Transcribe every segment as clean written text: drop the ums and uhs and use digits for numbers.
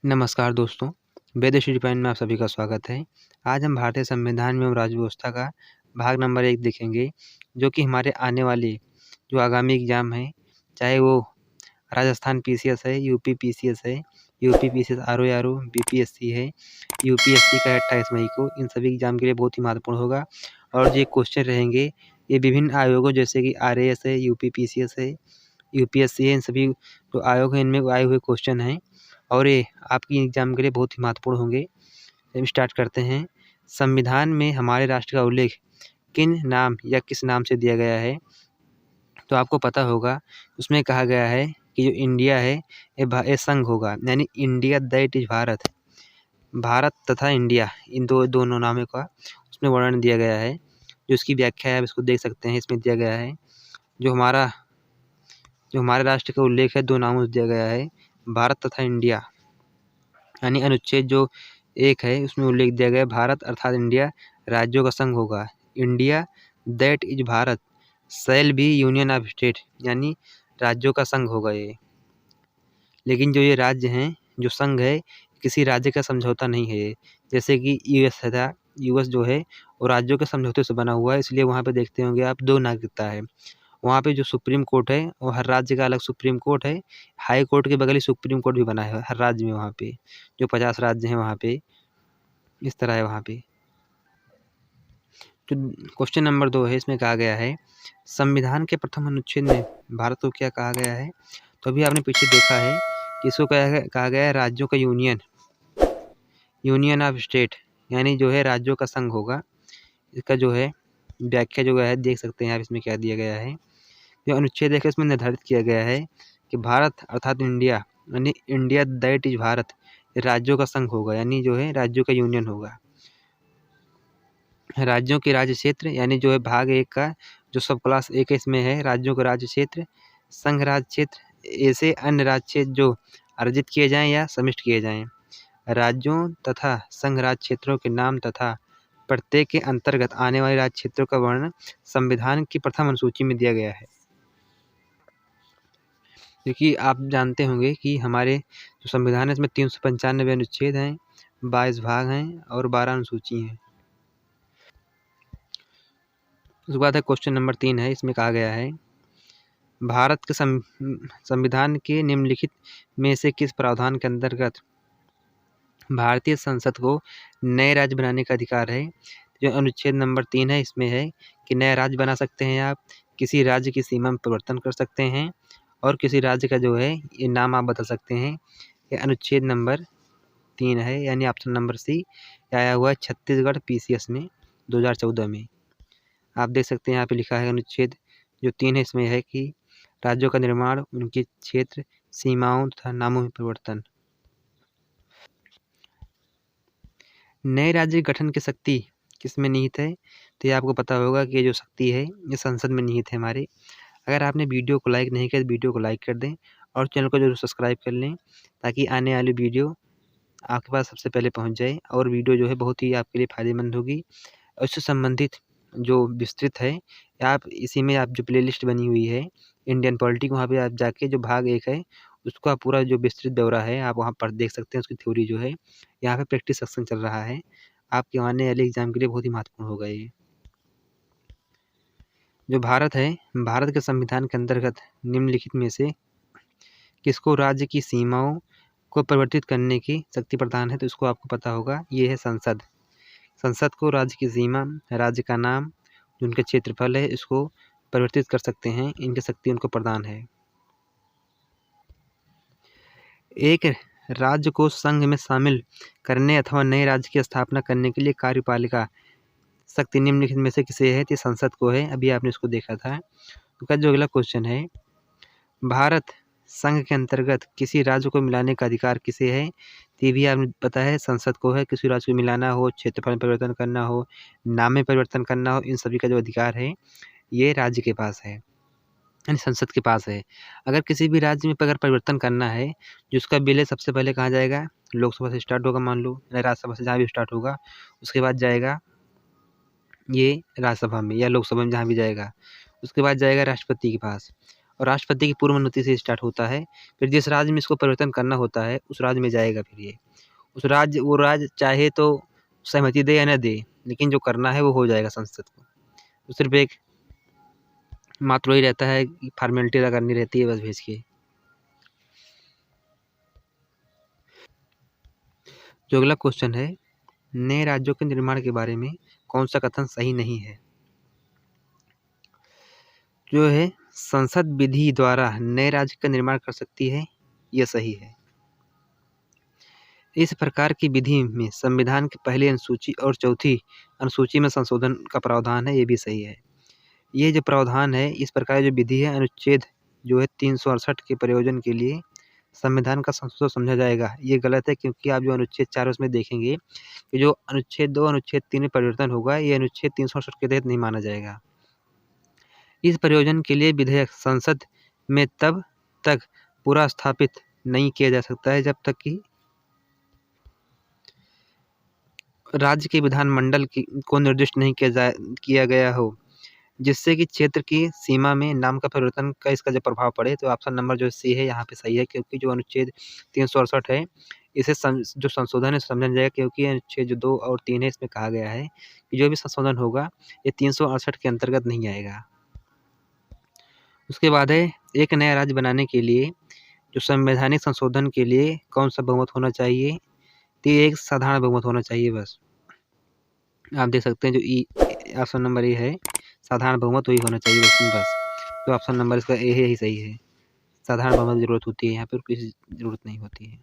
नमस्कार दोस्तों, वेद study point में आप सभी का स्वागत है। आज हम भारतीय संविधान में राज्य व्यवस्था का भाग नंबर 1 देखेंगे, जो कि हमारे आने वाले जो आगामी एग्ज़ाम हैं, चाहे वो राजस्थान पीसीएस है, यूपी पीसीएस है, यूपी पीसीएस आरओ बीपीएससी है, यूपीएससी का 28 मई को, इन सभी एग्ज़ाम के लिए बहुत ही महत्वपूर्ण होगा। और ये क्वेश्चन रहेंगे, ये विभिन्न आयोगों जैसे कि आरएएस है, यूपी पीसीएस है, यूपीएससी है, इन सभी जो आयोग हैं इनमें आए हुए क्वेश्चन हैं और ये आपकी एग्ज़ाम के लिए बहुत ही महत्वपूर्ण होंगे। हम स्टार्ट करते हैं। संविधान में हमारे राष्ट्र का उल्लेख किन नाम या किस नाम से दिया गया है? तो आपको पता होगा उसमें कहा गया है कि जो इंडिया है ये संघ होगा, यानी India that is Bharat. Bharat तथा इंडिया इन दोनों नामों का उसमें वर्णन दिया गया है। जो इसकी व्याख्या है आप इसको देख सकते हैं, इसमें दिया गया है। जो हमारे राष्ट्र का उल्लेख है 2 नामों से दिया गया है, भारत तथा इंडिया। यानी अनुच्छेद जो 1 है उसमें उल्लेख दिया गया है भारत अर्थात इंडिया राज्यों का संघ होगा। India that is Bharat shall be union of state, यानी राज्यों का संघ होगा ये। लेकिन जो ये राज्य हैं, जो संघ है, किसी राज्य का समझौता नहीं है ये। जैसे कि यूएस था, यूएस जो है वो राज्यों के समझौते से बना हुआ है, इसलिए वहाँ पे देखते होंगे आप 2 नागरिकता है। वहाँ पे जो सुप्रीम कोर्ट है वो हर राज्य का अलग सुप्रीम कोर्ट है। हाई कोर्ट के बगल ही सुप्रीम कोर्ट भी बना है हर राज्य में वहाँ पे। जो 50 राज्य हैं वहाँ पे, इस तरह है वहाँ पे। तो क्वेश्चन नंबर 2 है, इसमें कहा गया है संविधान के प्रथम अनुच्छेद में भारत को क्या कहा गया है? तो अभी आपने पीछे देखा है कि इसको कहा गया है राज्यों का यूनियन ऑफ स्टेट, यानी जो है राज्यों का संघ होगा। इसका जो है व्याख्या जो है देख सकते हैं आप, इसमें क्या दिया गया है। जो अनुच्छेद है इसमें निर्धारित किया गया है कि भारत अर्थात इंडिया, यानी इंडिया दैट इज भारत राज्यों का संघ होगा, यानी जो है राज्यों का यूनियन होगा। राज्यों के राज्य क्षेत्र, यानी जो है भाग 1 का जो सब क्लास 1 इसमें है राज्यों के राज्य क्षेत्र, संघ राज्य क्षेत्र, ऐसे अन्य राज्य क्षेत्र जो अर्जित किए जाएं या समिष्ट किए जाएं। राज्यों तथा संघ राज्य क्षेत्रों के नाम तथा प्रत्येक के अंतर्गत आने वाले राज्य क्षेत्रों का वर्णन संविधान की प्रथम अनुसूची में दिया गया है। क्योंकि आप जानते होंगे कि हमारे जो संविधान है इसमें 395 अनुच्छेद हैं, 22 भाग हैं और 12 अनुसूची हैं। उसके बाद है क्वेश्चन नंबर 3 है, इसमें कहा गया है भारत के संविधान के निम्नलिखित में से किस प्रावधान के अंतर्गत भारतीय संसद को नए राज्य बनाने का अधिकार है? जो अनुच्छेद नंबर 3 है इसमें है कि नया राज्य बना सकते हैं आप, किसी राज्य की सीमा में परिवर्तन कर सकते हैं और किसी राज्य का जो है ये नाम आप बदल सकते हैं। ये अनुच्छेद नंबर 3 है, यानी ऑप्शन नंबर सी आया हुआ है छत्तीसगढ़ पीसीएस में 2014 में। आप देख सकते हैं यहाँ पे लिखा है अनुच्छेद जो 3 है इसमें है कि राज्यों का निर्माण, उनके क्षेत्र, सीमाओं तथा नामों में परिवर्तन। नए राज्य गठन की शक्ति किस में निहित है? तो ये आपको पता होगा कि ये जो शक्ति है ये संसद में निहित है हमारे। अगर आपने वीडियो को लाइक नहीं किया तो वीडियो को लाइक कर दें और चैनल को जरूर सब्सक्राइब कर लें, ताकि आने वाली वीडियो आपके पास सबसे पहले पहुंच जाए। और वीडियो जो है बहुत ही आपके लिए फ़ायदेमंद होगी। और इससे संबंधित जो विस्तृत है, आप इसी में आप जो प्लेलिस्ट बनी हुई है इंडियन पॉलिटी, वहाँ पे आप जाके जो भाग 1 है उसका पूरा जो विस्तृत ब्यौरा है आप वहाँ पर देख सकते हैं। उसकी थ्योरी जो है यहाँ पे प्रैक्टिस सेक्शन चल रहा है, आपके आने वाले एग्जाम के लिए बहुत ही महत्वपूर्ण होगा ये। जो भारत है, भारत के संविधान के अंतर्गत निम्नलिखित में से किसको राज्य की सीमाओं को परिवर्तित करने की शक्ति प्रदान है? तो इसको आपको पता होगा, ये है संसद। संसद को राज्य की सीमा, राज्य का नाम, जो उनका क्षेत्रफल है, इसको परिवर्तित कर सकते हैं, इनकी शक्ति उनको प्रदान है। एक राज्य को संघ में शामिल करने अथवा नए राज्य की स्थापना करने के लिए कार्यपालिका शक्ति निम्नलिखित में से किसे है? तो संसद को है। अभी आपने इसको देखा था। तो जो अगला क्वेश्चन है, भारत संघ के अंतर्गत किसी राज्य को मिलाने का अधिकार किसे है? तो ये भी आपने पता है संसद को है। किसी राज्य को मिलाना हो, क्षेत्रफल में परिवर्तन करना हो, नाम में परिवर्तन करना हो, इन सभी का जो अधिकार है ये राज्य के पास है, यानी संसद के पास है। अगर किसी भी राज्य में अगर परिवर्तन करना है, जिसका बिल है सबसे पहले कहाँ जाएगा? लोकसभा से स्टार्ट होगा मान लो, राज्यसभा से जहाँ भी स्टार्ट होगा, उसके बाद जाएगा ये राज्यसभा में या लोकसभा में जहाँ भी जाएगा, उसके बाद जाएगा राष्ट्रपति के पास, और राष्ट्रपति की पूर्व अनुमति से स्टार्ट होता है। फिर जिस राज्य में इसको परिवर्तन करना होता है उस राज्य में जाएगा। फिर ये वो राज्य चाहे तो सहमति दे या न दे, लेकिन जो करना है वो हो जाएगा संसद को। तो सिर्फ एक मात्र वही रहता है कि फॉर्मेलिटी अदा करनी रहती है बस भेज के। जो अगला क्वेश्चन है, नए राज्यों के निर्माण के बारे में कौन सा कथन सही नहीं है? जो है संसद विधि द्वारा नए राज्य का निर्माण कर सकती है, यह सही है। इस प्रकार की विधि में संविधान की पहली अनुसूची और चौथी अनुसूची में संशोधन का प्रावधान है, ये भी सही है। ये जो प्रावधान है, इस प्रकार जो विधि है, अनुच्छेद जो है 368 के प्रयोजन के लिए संविधान का संशोधन समझा जाएगा, ये गलत है। क्योंकि आप जो अनुच्छेद 4 उसमें देखेंगे कि जो अनुच्छेद 2 अनुच्छेद 3 में परिवर्तन होगा, ये अनुच्छेद 368 के तहत नहीं माना जाएगा। इस प्रयोजन के लिए विधेयक संसद में तब तक पूरा स्थापित नहीं किया जा सकता है जब तक कि राज्य के विधानमंडल को निर्दिष्ट नहीं किया गया हो, जिससे कि क्षेत्र की सीमा में नाम का परिवर्तन का इसका जो प्रभाव पड़े। तो ऑप्शन नंबर जो सी है यहाँ पे सही है, क्योंकि जो अनुच्छेद 368 है, इसे जो संशोधन है समझा जाएगा। क्योंकि अनुच्छेद जो 2 और 3 है, इसमें कहा गया है कि जो भी संशोधन होगा ये 368 के अंतर्गत नहीं आएगा। उसके बाद है, एक नया राज्य बनाने के लिए जो संवैधानिक संशोधन के लिए कौन सा बहुमत होना चाहिए? तो ये एक साधारण बहुमत होना चाहिए बस। आप देख सकते हैं जो ऑप्शन नंबर ए है, साधारण बहुमत वही होना चाहिए बस। तो ऑप्शन नंबर इसका ए है, यही सही है। साधारण बहुमत की जरूरत होती है, यहाँ पर किसी जरूरत नहीं होती है।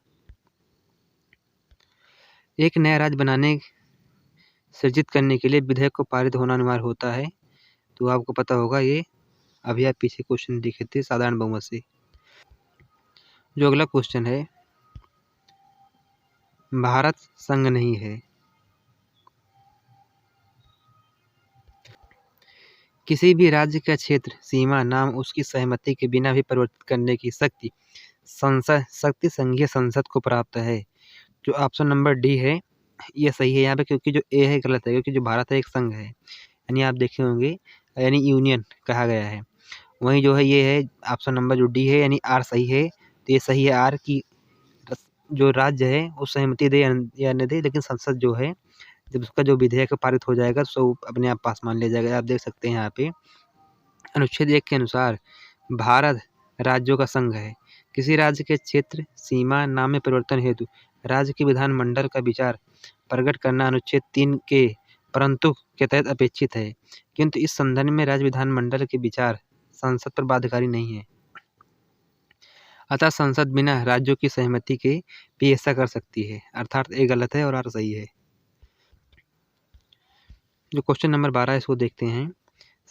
एक नया राज्य बनाने सृजित करने के लिए विधेयक को पारित होना अनिवार्य होता है। तो आपको पता होगा ये, अभी आप पीछे क्वेश्चन देखे थे साधारण बहुमत से। जो अगला क्वेश्चन है, भारत संघ नहीं है। किसी भी राज्य का क्षेत्र सीमा नाम उसकी सहमति के बिना भी परिवर्तित करने की शक्ति संघीय संसद को प्राप्त है। जो ऑप्शन नंबर डी है ये सही है यहाँ पे, क्योंकि जो ए है गलत है। क्योंकि जो भारत है एक संघ है, यानी आप देखे होंगे, यानी यूनियन कहा गया है। वहीं जो है ये है ऑप्शन नंबर जो डी है, यानी आर सही है। तो ये सही है आर की जो राज्य है वो सहमति दे या न दे, लेकिन संसद जो है जब उसका जो विधेयक पारित हो जाएगा तो अपने आप पास मान लिया जाएगा। आप देख सकते हैं यहाँ पे अनुच्छेद 1 के अनुसार भारत राज्यों का संघ है। किसी राज्य के क्षेत्र सीमा नाम में परिवर्तन हेतु राज्य के विधानमंडल का विचार प्रकट करना अनुच्छेद 3 के परंतु के तहत अपेक्षित है, किंतु इस संदर्भ में राज्य विधानमंडल के विचार संसद पर बाध्यकारी नहीं है। अतः संसद बिना राज्यों की सहमति के भी ऐसा कर सकती है। अर्थात ए गलत है और आर सही है। जो क्वेश्चन नंबर 12 है इसको देखते हैं।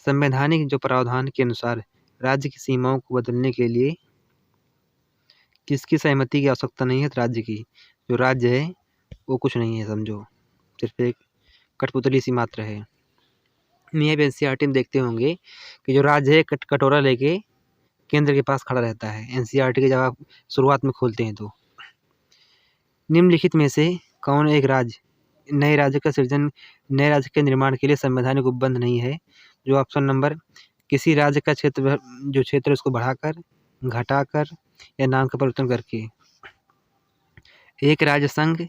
संवैधानिक जो प्रावधान के अनुसार राज्य की सीमाओं को बदलने के लिए किसकी सहमति की आवश्यकता नहीं है? तो राज्य की। जो राज्य है वो कुछ नहीं है, समझो सिर्फ एक कठपुतली सी मात्र है। यहाँ पे एनसीईआरटी में देखते होंगे कि जो राज्य है कटोरा लेके केंद्र के पास खड़ा रहता है। एनसीईआरटी के जब आप शुरुआत में खोलते हैं तो निम्नलिखित में से कौन एक राज्य नए राज्य के निर्माण के लिए संवैधानिक उपबंध नहीं है? जो ऑप्शन नंबर, किसी राज्य का क्षेत्र उसको बढ़ाकर, घटाकर या नाम का परिवर्तन करके एक राज्य संघ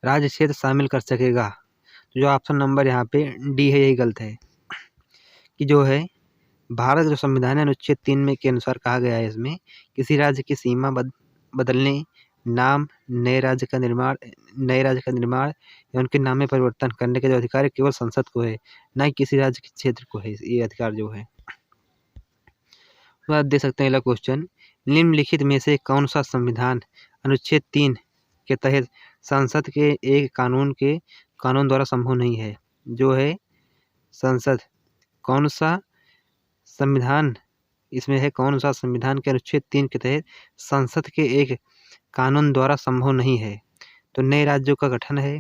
राज्य क्षेत्र शामिल कर सकेगा। तो जो ऑप्शन नंबर यहाँ पे डी है, यही गलत है। कि जो है भारत जो संविधान है अनुच्छेद 3 में के अनुसार कहा गया है, इसमें किसी राज्य की सीमा बदलने, नाम, नए राज्य का निर्माण या उनके नाम में परिवर्तन करने का जो अधिकार है केवल संसद को है, न कि किसी राज्य के क्षेत्र को है ये अधिकार जो है। तो आप देख सकते हैं अगला क्वेश्चन, निम्नलिखित में से कौन सा संविधान अनुच्छेद 3 के तहत संसद के एक कानून द्वारा संभव नहीं है? जो है संसद, कौन सा संविधान इसमें है, कौन सा संविधान के अनुच्छेद 3 के तहत संसद के एक कानून द्वारा संभव नहीं है? तो नए राज्यों का गठन है,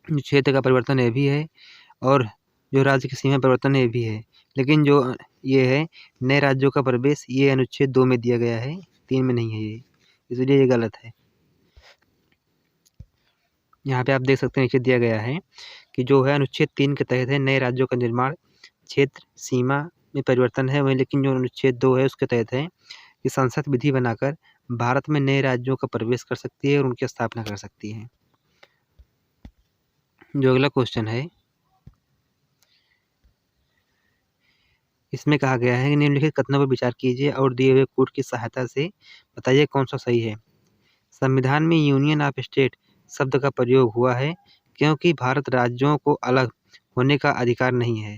क्षेत्र का परिवर्तन ये भी है, और जो राज्य की सीमा परिवर्तन ये भी है। लेकिन जो ये है नए राज्यों का प्रवेश, ये अनुच्छेद 2 में दिया गया है, 3 में नहीं है ये, इसलिए ये गलत है। यहाँ पे आप देख सकते हैं नीचे दिया गया है कि जो है अनुच्छेद 3 के तहत है नए राज्यों का निर्माण, क्षेत्र, सीमा में परिवर्तन है वहीं, लेकिन जो अनुच्छेद 2 है उसके तहत है कि संसद विधि बनाकर भारत में नए राज्यों का प्रवेश कर सकती है और उनकी स्थापना कर सकती है। जो अगला क्वेश्चन है, इसमें कहा गया है कि निम्नलिखित कथनों पर विचार कीजिए और दिए हुए कोड की सहायता से बताइए कौन सा सही है। संविधान में यूनियन ऑफ स्टेट शब्द का प्रयोग हुआ है क्योंकि भारत राज्यों को अलग होने का अधिकार नहीं है।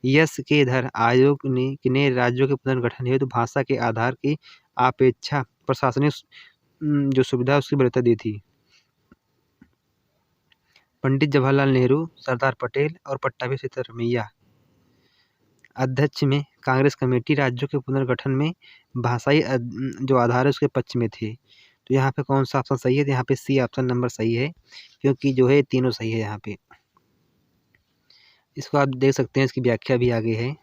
यस के इधर आयोग ने राज्यों के पुनर्गठन हेतु भाषा के आधार की अपेक्षा प्रशासनिक जो सुविधा है उसकी वरीयता दी थी। पंडित जवाहरलाल नेहरू, सरदार पटेल और पट्टाभी सिद्धरमैया अध्यक्ष में कांग्रेस कमेटी राज्यों के पुनर्गठन में भाषाई जो आधार है उसके पक्ष में थे। तो यहाँ पे कौन सा ऑप्शन सही है? तो यहाँ पे सी ऑप्शन नंबर सही है, क्योंकि जो है तीनों सही है यहाँ पे। इसको आप देख सकते हैं, इसकी व्याख्या भी आगे है,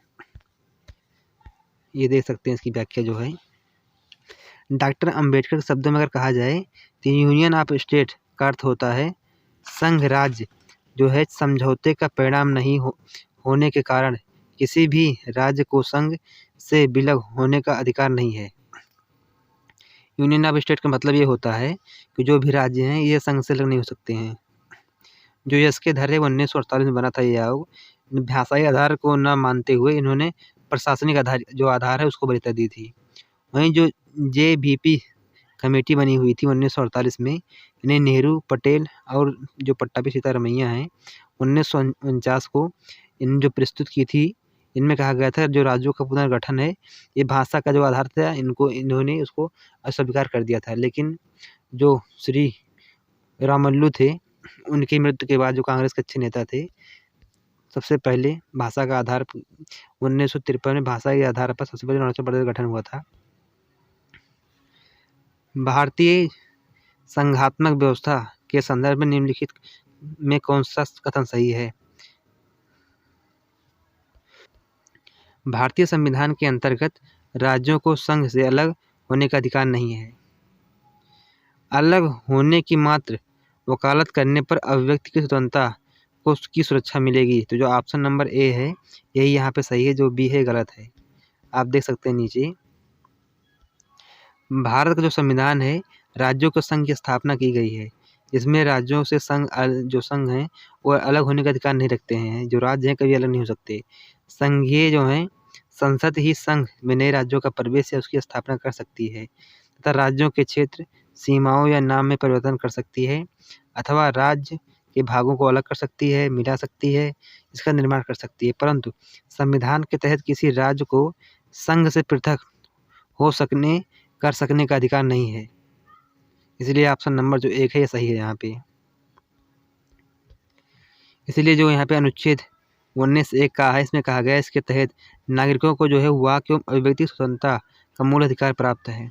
ये देख सकते हैं इसकी व्याख्या जो है। डॉक्टर अंबेडकर के शब्दों में अगर कहा जाए तो यूनियन ऑफ स्टेट का अर्थ होता है संघ राज्य जो है समझौते का परिणाम नहीं होने के कारण किसी भी राज्य को संघ से विलग होने का अधिकार नहीं है। यूनियन ऑफ स्टेट का मतलब ये होता है कि जो भी राज्य हैं ये संघ से अलग नहीं हो सकते हैं। जो यस के धैर्य 1948 में बना था ये आयोग, भाषाई आधार को न मानते हुए इन्होंने प्रशासनिक आधार जो आधार है उसको वरीयता दी थी। वहीं जो JVP कमेटी बनी हुई थी 1948 में, इन्हें नेहरू, पटेल और जो पट्टाभी सिद्धारमैया हैं 1949 को इन जो प्रस्तुत की थी, इनमें कहा गया था जो राज्यों का पुनर्गठन है ये भाषा का जो आधार था इन्होंने उसको अस्वीकार कर दिया था। लेकिन जो श्री रामल्लू थे उनकी मृत्यु के बाद जो कांग्रेस के अच्छे नेता थे, सबसे पहले भाषा का आधार 1953 में भाषा के आधार पर सबसे पहले अरुणाचल प्रदेश गठन हुआ था। भारतीय संघात्मक व्यवस्था के संदर्भ में निम्नलिखित में कौन सा कथन सही है? भारतीय संविधान के अंतर्गत राज्यों को संघ से अलग होने का अधिकार नहीं है। अलग होने की मात्र वकालत करने पर अभिव्यक्ति की स्वतंत्रता को उसकी सुरक्षा मिलेगी। तो जो ऑप्शन नंबर ए है यही यहाँ पे सही है, जो बी है गलत है। आप देख सकते हैं नीचे, भारत का जो संविधान है राज्यों के संघ की स्थापना की गई है। इसमें राज्यों से जो संघ हैं वो अलग होने का अधिकार नहीं रखते हैं। जो राज्य हैं कभी अलग नहीं हो सकते। संघीय जो हैं संसद ही संघ में नए राज्यों का प्रवेश या उसकी स्थापना कर सकती है तथा राज्यों के क्षेत्र, सीमाओं या नाम में परिवर्तन कर सकती है अथवा राज्य के भागों को अलग कर सकती है, मिला सकती है, इसका निर्माण कर सकती है, परंतु संविधान के तहत किसी राज्य को संघ से पृथक कर सकने का अधिकार नहीं है। इसलिए ऑप्शन नंबर जो 1 है ये सही है यहाँ पे। इसलिए जो यहाँ पे अनुच्छेद 19(1) का है, इसमें कहा गया है इसके तहत नागरिकों को जो है वाक एवं अभिव्यक्ति स्वतंत्रता का मूल अधिकार प्राप्त है,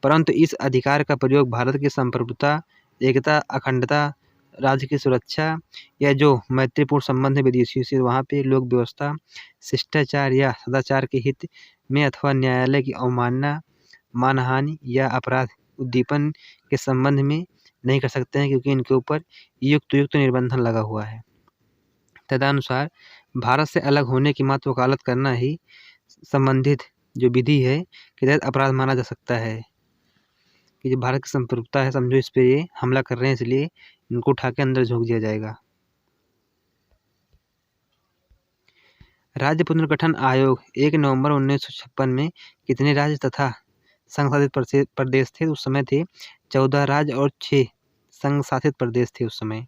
परंतु इस अधिकार का प्रयोग भारत की संप्रभुता, एकता, अखंडता, राज्य की सुरक्षा या जो मैत्रीपूर्ण संबंध है विदेशियों से वहाँ पे लोक व्यवस्था, शिष्टाचार या सदाचार के हित में अथवा न्यायालय की अवमानना, मानहानि या अपराध उद्दीपन के संबंध में नहीं कर सकते हैं, क्योंकि इनके ऊपर युक्त निर्बंधन लगा हुआ है। तदनुसार भारत से अलग होने की मात्र वकालत करना ही संबंधित जो विधि है के तहत अपराध माना जा सकता है कि जो भारत की संप्रभुता है, समझो इस पे ये हमला कर रहे हैं, इसलिए इनको उठा के अंदर झोंक दिया जाएगा। राज्य पुनर्गठन आयोग 1 नवंबर 1956 में कितने राज्य तथा संघ शासित प्रदेश थे? उस समय थे 14 राज्य और 6 संघ शासित प्रदेश थे उस समय।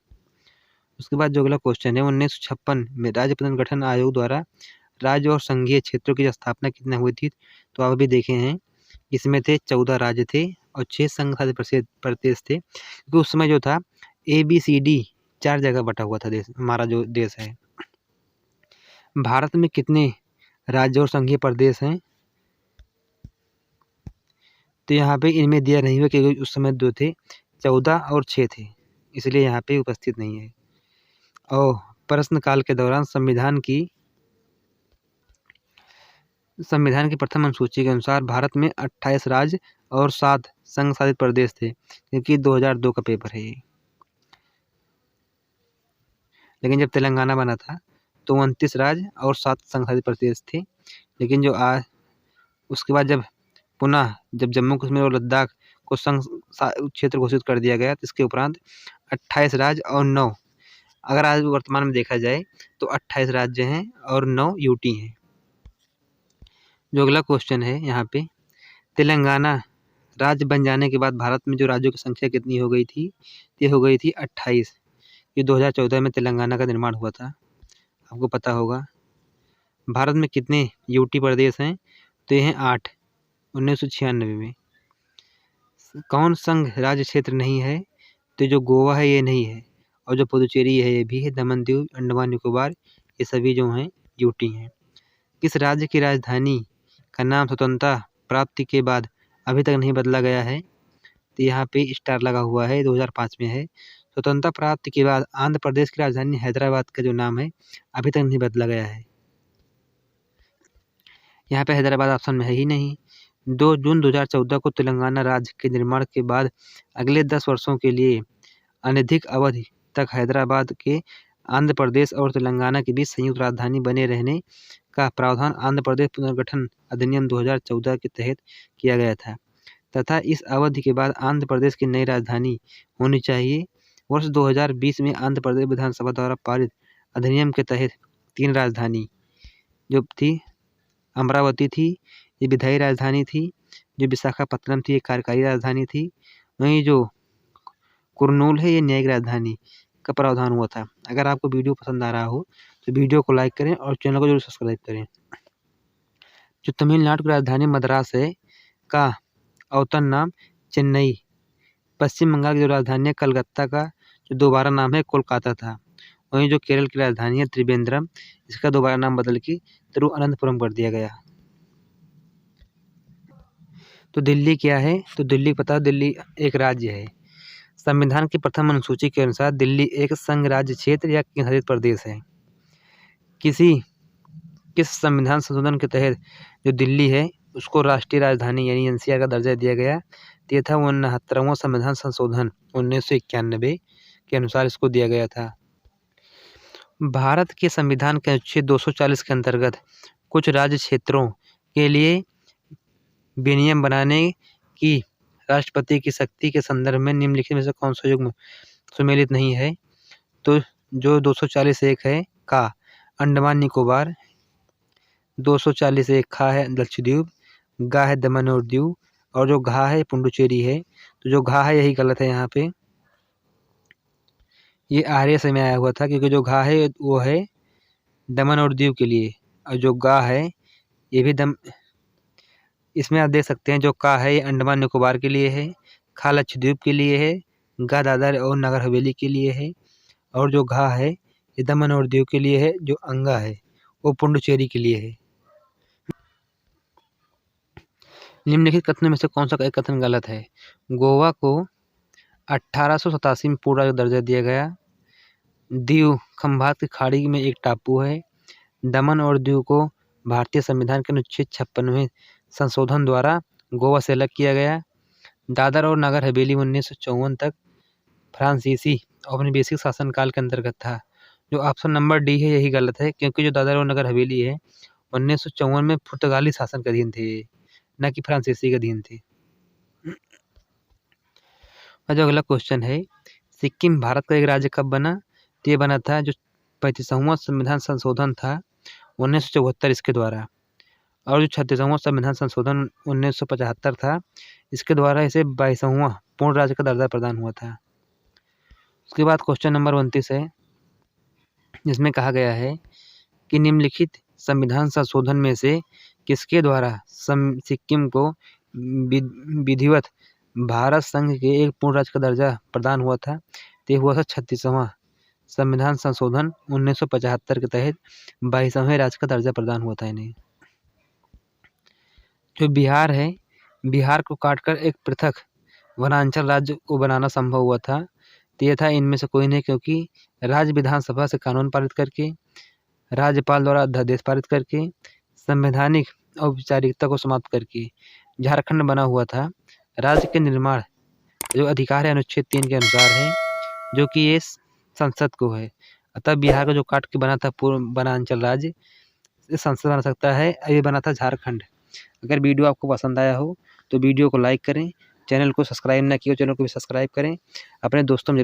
उसके बाद जो अगला क्वेश्चन है, 1956 में राज्य पुनर्गठन आयोग द्वारा राज्य और संघीय क्षेत्रों की स्थापना कितने हुई थी? तो आप अभी देखे हैं, इसमें थे 14 राज्य थे और 6 संघ शासित प्रदेश थे, क्योंकि उस समय जो था ABCD 4 जगह बटा हुआ था देश, हमारा जो देश है। भारत में कितने राज्य और संघीय प्रदेश हैं? तो यहाँ पे इनमें दिया नहीं हुआ, क्योंकि उस समय 2 थे, 14 और 6 थे, इसलिए यहाँ पे उपस्थित नहीं है। और प्रश्नकाल के दौरान संविधान की प्रथम अनुसूची के अनुसार भारत में 28 राज्य और 7 संघ शासित प्रदेश थे, क्योंकि 2002 का पेपर है ये। लेकिन जब तेलंगाना बना था तो 29 राज्य और 7 संघ शासित प्रदेश थे, लेकिन जो उसके बाद जब पुनः जब जम्मू कश्मीर और लद्दाख को संघ क्षेत्र घोषित कर दिया गया, तो इसके उपरांत 28 राज्य और 9, अगर आज वर्तमान में देखा जाए तो 28 राज्य हैं और 9 यूटी हैं। जो अगला क्वेश्चन है यहाँ पे, तेलंगाना राज्य बन जाने के बाद भारत में जो राज्यों की संख्या कितनी हो गई थी? ये हो गई थी 28। ये 2014 में तेलंगाना का निर्माण हुआ था, आपको पता होगा। भारत में कितने यूटी प्रदेश हैं? तो ये हैं 8, 1996 में। कौन संघ राज्य क्षेत्र नहीं है? तो जो गोवा है ये नहीं है, और जो पुदुचेरी है ये भी है। दमन दीव, अंडमान निकोबार, ये सभी जो हैं यूटी हैं। किस राज्य की राजधानी का नाम स्वतंत्रता प्राप्ति के बाद अभी तक नहीं बदला गया है? तो यहाँ पे स्टार लगा हुआ है, 2005 में है। स्वतंत्रता प्राप्ति के बाद आंध्र प्रदेश की राजधानी हैदराबाद का जो नाम है अभी तक नहीं बदला गया है। यहाँ पे हैदराबाद ऑप्शन में है ही नहीं। 2 जून 2014 को तेलंगाना राज्य के निर्माण के बाद अगले 10 वर्षों के लिए अनधिक अवधि तक हैदराबाद के आंध्र प्रदेश और तेलंगाना के बीच संयुक्त राजधानी बने रहने का प्रावधान आंध्र प्रदेश पुनर्गठन अधिनियम 2014 के तहत किया गया था, तथा इस अवधि के बाद आंध्र प्रदेश की नई राजधानी होनी चाहिए। वर्ष 2020 में आंध्र प्रदेश विधानसभा द्वारा पारित अधिनियम के तहत 3 राजधानी जो थी, अमरावती थी, ये विधायी राजधानी थी। जो विशाखापत्तनम थी, ये कार्यकारी राजधानी थी। वहीं जो कुरनूल है, ये न्यायिक राजधानी का प्रावधान हुआ था। अगर आपको वीडियो पसंद आ रहा हो तो वीडियो को लाइक करें और चैनल को जरूर सब्सक्राइब करें। जो तमिलनाडु की राजधानी मद्रास है का अवतरण नाम चेन्नई, पश्चिम बंगाल की जो राजधानी है कलकत्ता का जो दोबारा नाम है कोलकाता था। वहीं जो केरल की राजधानी है त्रिवेंद्रम, इसका दोबारा नाम बदल के तिरुवनंतपुरम कर दिया गया। तो दिल्ली क्या है? तो दिल्ली पता, दिल्ली एक राज्य है। संविधान की प्रथम अनुसूची के अनुसार दिल्ली एक संघ राज्य क्षेत्र या केंद्रशासित प्रदेश है। किस संविधान संशोधन के तहत जो दिल्ली है उसको राष्ट्रीय राजधानी यानी एनसीआर का दर्जा दिया गया? ये था 69वां संविधान संशोधन 1991 के अनुसार इसको दिया गया था। भारत के संविधान के अनुच्छेद 240 के अंतर्गत कुछ राज्य क्षेत्रों के लिए विनियम बनाने की राष्ट्रपति की शक्ति के संदर्भ में निम्नलिखित में से कौन सा युग्म सुमेलित नहीं है? तो जो 240(1) है का अंडमान निकोबार, 240(1) खा है लक्षद्वीप, गा है दमन और दीव, और जो घा है पुडुचेरी है। तो जो घा है यही गलत है यहाँ पे, ये आर्य से में आया हुआ था, क्योंकि जो घा है वो है दमन और दीव के लिए, और जो गा है ये भी इसमें आप देख सकते हैं जो का है ये अंडमान निकोबार के लिए है, खा लक्षद्वीप के लिए है, गा दादर और नगर हवेली के लिए है, और जो घा है ये दमन और दीव के लिए है। जो अंगा है वो पुडुचेरी के लिए है। निम्नलिखित कथनों में से कौन सा एक कथन गलत है? गोवा को 1887 में पूरा दर्जा दिया गया। दीव खंभात की खाड़ी में एक टापू है। दमन और दीव को भारतीय संविधान के अनुच्छेद 56वें संशोधन द्वारा गोवा से अलग किया गया। दादर और नगर हवेली 1954 तक फ्रांसीसी औपनिवेशिक शासनकाल के अंतर्गत था। जो ऑप्शन नंबर डी है यही गलत है, क्योंकि जो दादर और नगर हवेली है 1954 में पुर्तगाली शासन के अधीन थे, न कि फ्रांसीसी के अधीन थे। और जो अगला क्वेश्चन है, सिक्किम भारत का एक राज्य कब बना? तो ये बना था जो 35वां संविधान संशोधन था 1974 इसके द्वारा, और जो 36वां संविधान संशोधन 1975 था इसके द्वारा इसे 22वां पूर्ण राज्य का दर्जा प्रदान हुआ था। उसके बाद क्वेश्चन नंबर 29 है, जिसमें कहा गया है कि निम्नलिखित संविधान संशोधन में से किसके द्वारा सिक्किम को विधिवत भारत संघ के एक पूर्ण राज्य का दर्जा प्रदान हुआ था? तो हुआ था 36वां संविधान संशोधन 1975 के तहत 22वें राज्य का दर्जा प्रदान हुआ था इन्हें। जो बिहार है, बिहार को काटकर एक पृथक वनांचल राज्य को बनाना संभव हुआ था। तो ये था इनमें से कोई नहीं, क्योंकि राज्य विधानसभा से कानून पारित करके, राज्यपाल द्वारा अध्यादेश पारित करके, संवैधानिक औपचारिकता को समाप्त करके झारखंड बना हुआ था। राज्य के निर्माण जो अधिकार है अनुच्छेद 3 के अनुसार है, जो कि ये संसद को है। अतः बिहार का जो काट के बना था पूर्ण वनांचल राज्य संसद बना सकता है। ये बना था झारखंड। अगर वीडियो आपको पसंद आया हो तो वीडियो को लाइक करें, चैनल को सब्सक्राइब ना किया हो चैनल को भी सब्सक्राइब करें, अपने दोस्तों में ज़रूर